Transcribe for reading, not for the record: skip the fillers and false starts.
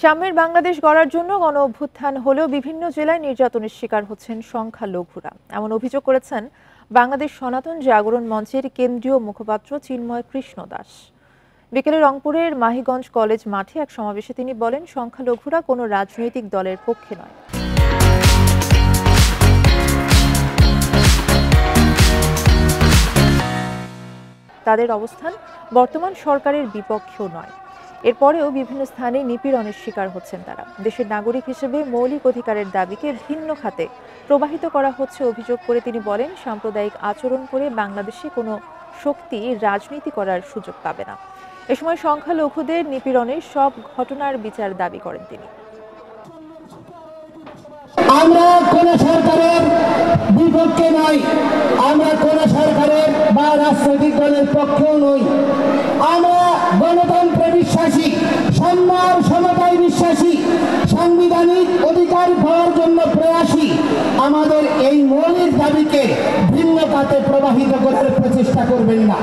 সাম্যের বাংলাদেশ গড়ার জন্য গণ অভ্যুত্থান হলেও বিভিন্ন জেলায় নির্যাতনের শিকার হচ্ছেন সংখ্যালঘুরা, এমন অভিযোগ করেছেন বাংলাদেশ সনাতন জাগরণ মঞ্চের কেন্দ্রীয় মুখপাত্র চিন্ময় কৃষ্ণ দাস। বিকেলে রংপুরের মাহিগঞ্জ কলেজ মাঠে এক সমাবেশে তিনি বলেন, সংখ্যালঘুরা কোনো রাজনৈতিক দলের পক্ষে নয়। তাদের অবস্থান বর্তমান সরকারের বিপক্ষেও নয়। এরপরেও বিভিন্ন স্থানে নিপীড়নের শিকার হচ্ছেন তারা। দেশের নাগরিক হিসেবে মৌলিক অধিকারের দাবিকে ভিন্ন খাতে প্রবাহিত করা হচ্ছে অভিযোগ করে তিনি বলেন, সাম্প্রদায়িক আচরণ করে বাংলাদেশে কোনো শক্তি রাজনীতি করার সুযোগ পাবে না। এ সময় সংখ্যালঘুদের নিপীড়নের সব ঘটনার বিচার দাবি করেন তিনি। আমরা কোন সরকারের বিপক্ষে নই, আমরা কোন সরকারের বা রাজনৈতিক দলের পক্ষেও নই। আমরা গণতন্ত্রে বিশ্বাসী, সম্মান সমতায় বিশ্বাসী, সাংবিধানিক অধিকার পাওয়ার জন্য প্রয়াসী। আমাদের এই মৌলিক দাবিকে ভিন্ন খাতে প্রবাহিত করার প্রচেষ্টা করবেন না।